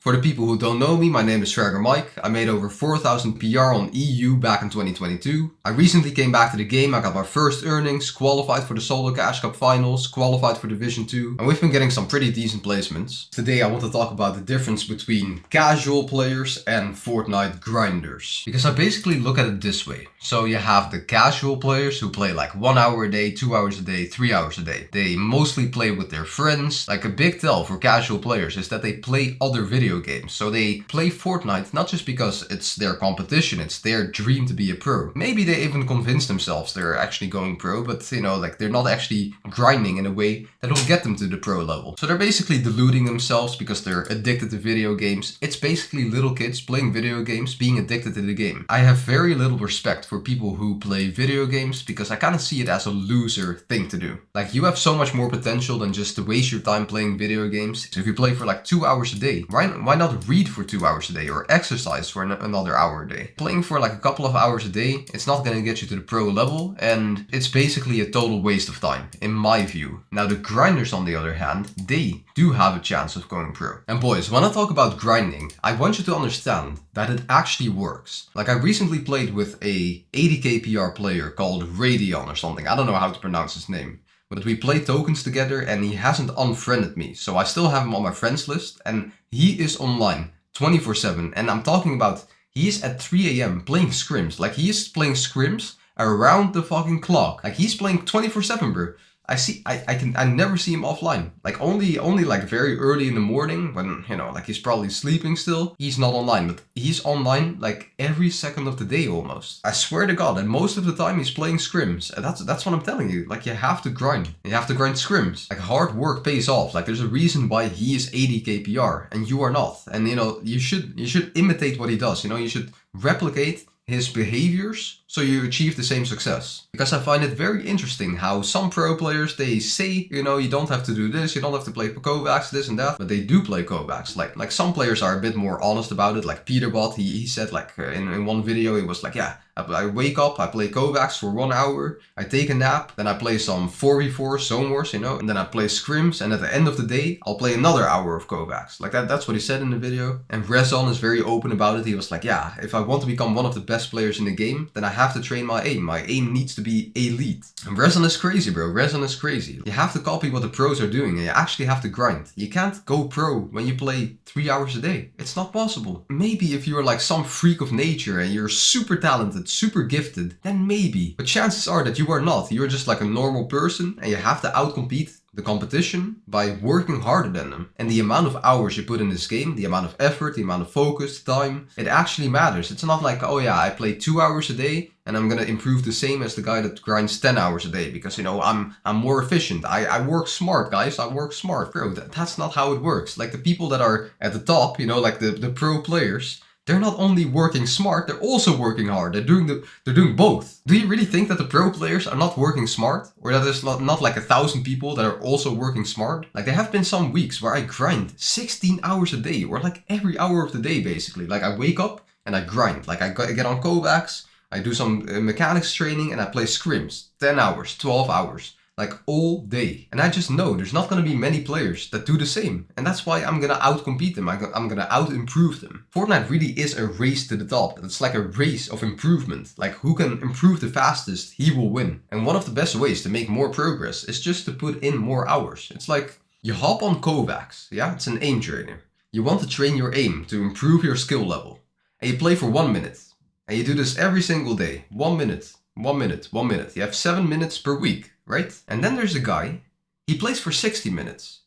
For the people who don't know me, my name is Swagger Mike. I made over 4,000 PR on EU back in 2022. I recently came back to the game, I got my first earnings, qualified for the Solo Cash Cup finals, qualified for Division 2, and we've been getting some pretty decent placements. Today I want to talk about the difference between casual players and Fortnite grinders. Because I basically look at it this way. So you have the casual players who play like 1 hour a day, 2 hours a day, 3 hours a day. They mostly play with their friends. Like a big tell for casual players is that they play other video games. So they play Fortnite not just because it's their competition, it's their dream to be a pro. Maybe they even convince themselves they're actually going pro, but like they're not actually grinding in a way that will get them to the pro level. So they're basically deluding themselves because they're addicted to video games. It's basically little kids playing video games, being addicted to the game. I have very little respect for people who play video games because I kind of see it as a loser thing to do. Like, you have so much more potential than just to waste your time playing video games. So if you play for like 2 hours a day, why not read for 2 hours a day or exercise for another hour a day? Playing for like a couple of hours a day, it's not going to get you to the pro level, and it's basically a total waste of time, in my view. Now the grinders, on the other hand, they do have a chance of going pro. And boys, when I talk about grinding, I want you to understand that it actually works. Like, I recently played with a 80k PR player called Radion or something. I don't know how to pronounce his name. But we play tokens together and he hasn't unfriended me. So I still have him on my friends list and he is online 24/7. And I'm talking about, he is at 3 a.m. playing scrims. Like, he is playing scrims around the fucking clock. Like, he's playing 24/7, bro. I never see him offline. Like, only like very early in the morning when, like he's probably sleeping still. He's not online, but he's online like every second of the day almost. I swear to God, and most of the time he's playing scrims. And that's what I'm telling you. Like, you have to grind. You have to grind scrims. Like, hard work pays off. Like, there's a reason why he is 80k PR and you are not. And you should imitate what he does. You should replicate his behaviors so you achieve the same success. Because I find it very interesting how some pro players, they say, you don't have to do this, you don't have to play Kovacs, this and that, but they do play Kovacs. Like some players are a bit more honest about it. Like Peterbot, he said, like in one video, he was like, yeah, I wake up, I play Kovacs for 1 hour, I take a nap, then I play some 4v4 Zone Wars, and then I play scrims, and at the end of the day, I'll play another hour of Kovacs. Like that's what he said in the video. And Rezon is very open about it. He was like, yeah, if I want to become one of the best players in the game, then I have to train my aim. My aim needs to be elite. And Rezon is crazy, bro. Rezon is crazy. You have to copy what the pros are doing, and you actually have to grind. You can't go pro when you play 3 hours a day. It's not possible. Maybe if you're like some freak of nature and you're super talented, super gifted, then maybe. But chances are that you are not. You're just like a normal person and you have to outcompete the competition by working harder than them. And the amount of hours you put in this game, the amount of effort, the amount of focus, time, it actually matters. It's not like, oh yeah, I play 2 hours a day and I'm gonna improve the same as the guy that grinds 10 hours a day because, I'm more efficient. I work smart, guys. I work smart. Bro, that's not how it works. Like, the people that are at the top, like the pro players, they're not only working smart, they're also working hard. They're doing both. Do you really think that the pro players are not working smart? Or that there's not like 1,000 people that are also working smart? Like, there have been some weeks where I grind 16 hours a day, or like every hour of the day basically. Like, I wake up and I grind. Like, I get on Kovacs, I do some mechanics training, and I play scrims. 10 hours, 12 hours. Like, all day. And I just know there's not going to be many players that do the same. And that's why I'm going to outcompete them. I'm going to out-improve them. Fortnite really is a race to the top. It's like a race of improvement. Like, who can improve the fastest, he will win. And one of the best ways to make more progress is just to put in more hours. It's like, you hop on Kovacs, yeah? It's an aim trainer. You want to train your aim to improve your skill level. And you play for 1 minute. And you do this every single day. 1 minute, 1 minute, 1 minute. You have 7 minutes per week. Right? And then there's a guy, he plays for 60 minutes.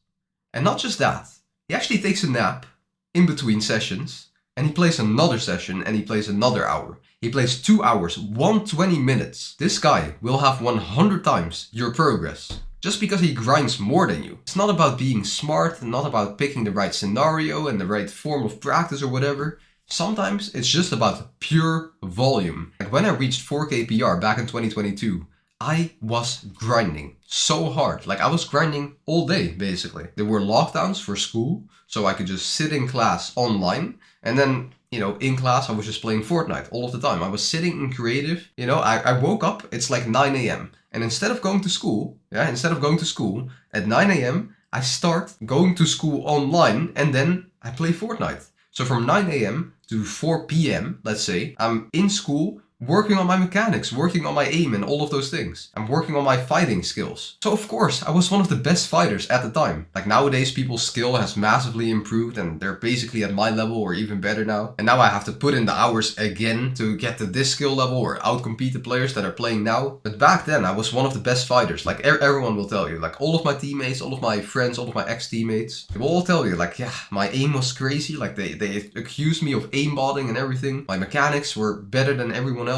And not just that, he actually takes a nap in between sessions, and he plays another session, and he plays another hour. He plays 2 hours, 120 minutes. This guy will have 100 times your progress, just because he grinds more than you. It's not about being smart, not about picking the right scenario and the right form of practice or whatever. Sometimes it's just about pure volume. Like, when I reached 4k PR back in 2022, I was grinding so hard. Like, I was grinding all day, basically. There were lockdowns for school, so I could just sit in class online. And then, in class, I was just playing Fortnite all of the time. I was sitting in creative. I woke up, it's like 9 a.m. And instead of going to school at 9 a.m., I start going to school online, and then I play Fortnite. So from 9 a.m. to 4 p.m., let's say, I'm in school working on my mechanics, working on my aim and all of those things. I'm working on my fighting skills. So of course, I was one of the best fighters at the time. Like nowadays, people's skill has massively improved and they're basically at my level or even better now. And now I have to put in the hours again to get to this skill level or outcompete the players that are playing now. But back then, I was one of the best fighters. Like everyone will tell you, like all of my teammates, all of my friends, all of my ex-teammates, they will all tell you like, yeah, my aim was crazy. Like they accused me of aimbotting and everything. My mechanics were better than everyone else.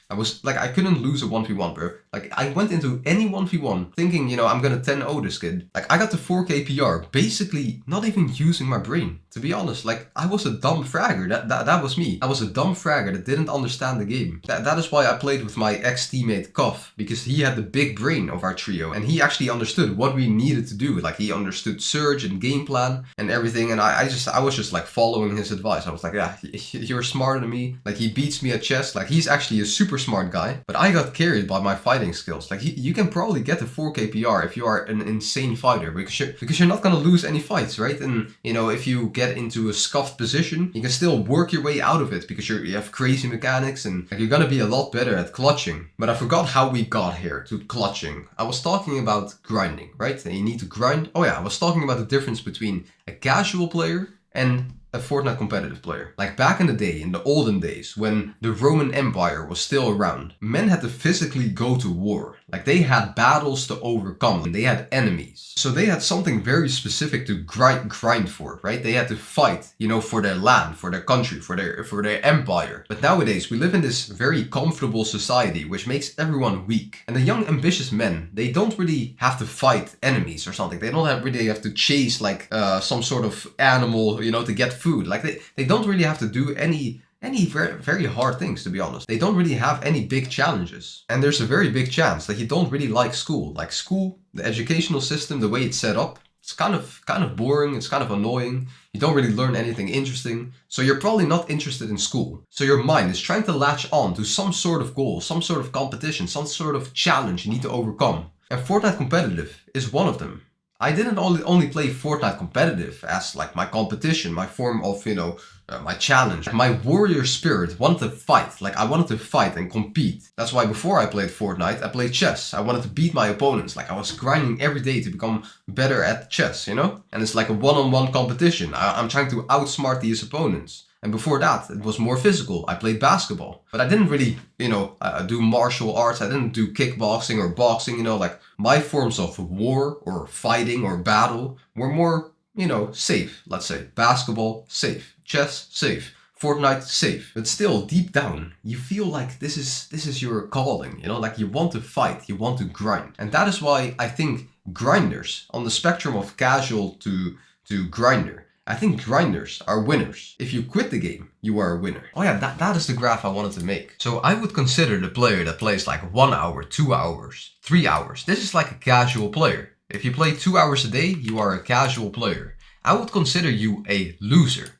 I was like, I couldn't lose a 1v1, bro. Like, I went into any 1v1 thinking, you know, I'm gonna 10-0 this kid. Like, I got the 4K PR, basically not even using my brain. To be honest, like, I was a dumb fragger. That was me. I was a dumb fragger that didn't understand the game. That is why I played with my ex-teammate Koff, because he had the big brain of our trio, and he actually understood what we needed to do. Like, he understood Surge and game plan and everything, and I was just like following his advice. I was like, yeah, you're smarter than me. Like, he beats me at chess. Like, he's actually a super smart guy, but I got carried by my fighting skills. Like, you can probably get the 4K PR if you are an insane fighter, because you're not gonna lose any fights, right? And, you know, if you get into a scuffed position, you can still work your way out of it because you have crazy mechanics and like, you're gonna be a lot better at clutching. But I forgot how we got here to clutching. I was talking about grinding, right? And you need to grind. Oh yeah, I was talking about the difference between a casual player and a Fortnite competitive player. Like back in the day, in the olden days, when the Roman Empire was still around, men had to physically go to war. Like they had battles to overcome and they had enemies. So they had something very specific to grind for, right? They had to fight, you know, for their land, for their country, for their empire. But nowadays we live in this very comfortable society which makes everyone weak. And the young ambitious men, they don't really have to fight enemies or something. They don't really have to chase like some sort of animal, you know, to get food. Like they don't really have to do any very, very hard things, to be honest. They don't really have any big challenges. And there's a very big chance that you don't really like school. Like school, the educational system, the way it's set up, it's kind of boring, it's kind of annoying. You don't really learn anything interesting. So you're probably not interested in school. So your mind is trying to latch on to some sort of goal, some sort of competition, some sort of challenge you need to overcome. And Fortnite Competitive is one of them. I didn't only play Fortnite Competitive as like my competition, my form of, you know, my challenge. My warrior spirit wanted to fight. Like I wanted to fight and compete. That's why before I played Fortnite, I played chess. I wanted to beat my opponents. Like I was grinding every day to become better at chess, you know? And it's like a one-on-one competition. I'm trying to outsmart these opponents. And before that, it was more physical. I played basketball. But I didn't really, you know, do martial arts. I didn't do kickboxing or boxing, you know, like my forms of war or fighting or battle were more, you know, safe, let's say. Basketball, safe. Chess, safe. Fortnite, safe. But still, deep down, you feel like this is your calling, you know, like you want to fight, you want to grind. And that is why I think grinders, on the spectrum of casual to grinder, I think grinders are winners. If you quit the game, you are a winner. Oh yeah, that is the graph I wanted to make. So I would consider the player that plays like 1 hour, 2 hours, 3 hours. This is like a casual player. If you play 2 hours a day, you are a casual player. I would consider you a loser.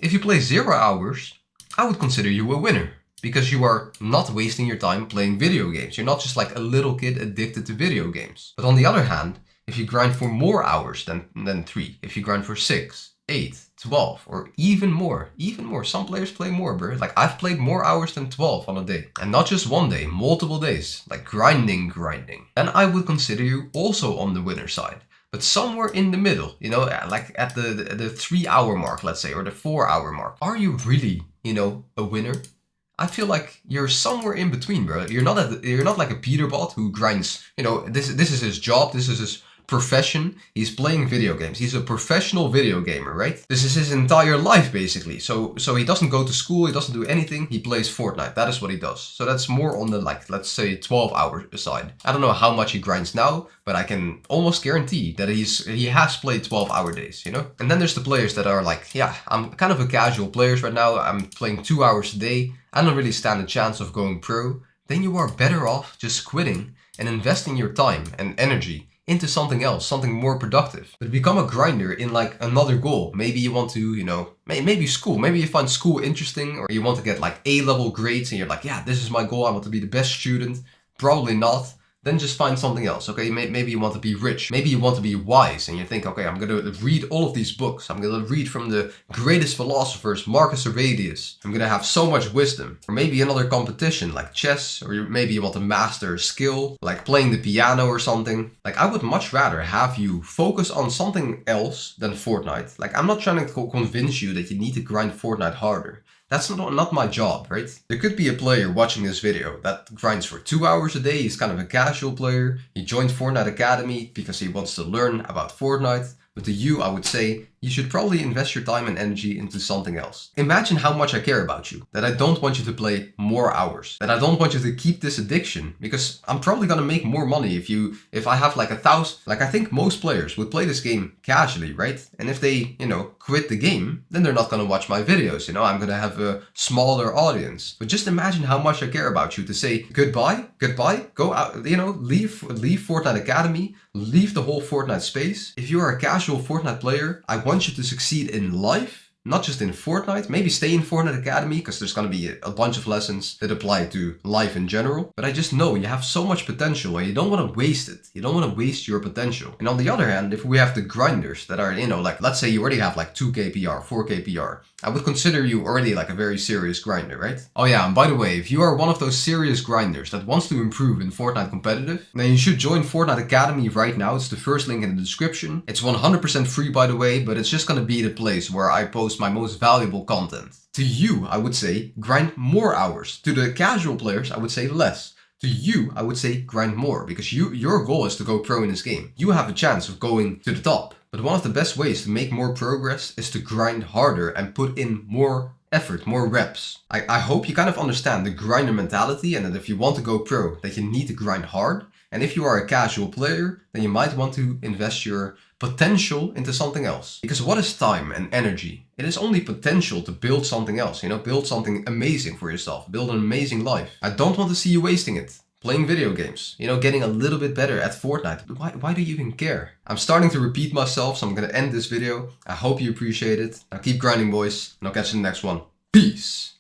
If you play 0 hours, I would consider you a winner. Because you are not wasting your time playing video games. You're not just like a little kid addicted to video games. But on the other hand, if you grind for more hours than 3, if you grind for 6, 8, 12, or even more. Some players play more, bro. Like I've played more hours than 12 on a day. And not just one day, multiple days. Like grinding. Then I would consider you also on the winner side. But somewhere in the middle, you know, like at the 3 hour mark, let's say, or the 4 hour mark. Are you really, you know, a winner? I feel like you're somewhere in between, bro. You're not like a Peterbot who grinds, you know, this is his job, this is his profession. He's playing video games. He's a professional video gamer, right? This is his entire life, basically. So he doesn't go to school, he doesn't do anything, he plays Fortnite. That is what he does. So that's more on the, like, let's say 12 hour side. I don't know how much he grinds now, but I can almost guarantee that he has played 12-hour days, you know? And then there's the players that are like, yeah, I'm kind of a casual player right now. I'm playing 2 hours a day. I don't really stand a chance of going pro. Then you are better off just quitting and investing your time and energy into something else, something more productive. But become a grinder in like another goal. Maybe you want to, you know, maybe school. Maybe you find school interesting, or you want to get like A-level grades and you're like, yeah, this is my goal. I want to be the best student. Probably not. then just find something else. Okay, maybe you want to be rich, maybe you want to be wise, and you think, okay, I'm gonna read all of these books. I'm gonna read from the greatest philosophers, Marcus Aurelius. I'm gonna have so much wisdom. Or maybe another competition like chess, or maybe you want to master a skill like playing the piano or something. Like, I would much rather have you focus on something else than Fortnite. Like, I'm not trying to convince you that you need to grind Fortnite harder. That's not my job, right? There could be a player watching this video that grinds for 2 hours a day. He's kind of a casual player. He joined Fortnite Academy because he wants to learn about Fortnite. But to you, I would say, you should probably invest your time and energy into something else. Imagine how much I care about you, that I don't want you to play more hours, that I don't want you to keep this addiction, because I'm probably gonna make more money if I have like 1,000, like I think most players would play this game casually, right? And if they, quit the game, then they're not gonna watch my videos, I'm gonna have a smaller audience. But just imagine how much I care about you to say goodbye, go out, leave Fortnite Academy, leave the whole Fortnite space. If you are a casual Fortnite player, I want you to succeed in life, not just in Fortnite. Maybe stay in Fortnite Academy because there's going to be a bunch of lessons that apply to life in general. But I just know you have so much potential and you don't want to waste it. You don't want to waste your potential. And on the other hand, if we have the grinders that are, like let's say you already have like 2k PR, 4k PR, I would consider you already like a very serious grinder, right? Oh yeah, and by the way, if you are one of those serious grinders that wants to improve in Fortnite competitive, then you should join Fortnite Academy right now. It's the first link in the description. It's 100% free, by the way, but it's just gonna be the place where I post my most valuable content. To you, I would say grind more hours. To the casual players, I would say less. To you, I would say grind more, because your goal is to go pro in this game. You have a chance of going to the top. But one of the best ways to make more progress is to grind harder and put in more effort, more reps. I hope you kind of understand the grinder mentality, and that if you want to go pro, that you need to grind hard. And if you are a casual player, then you might want to invest your potential into something else. Because what is time and energy? It is only potential to build something else, build something amazing for yourself, build an amazing life. I don't want to see you wasting it. Playing video games, getting a little bit better at Fortnite. Why do you even care? I'm starting to repeat myself, so I'm gonna end this video. I hope you appreciate it. Now keep grinding, boys, and I'll catch you in the next one. Peace!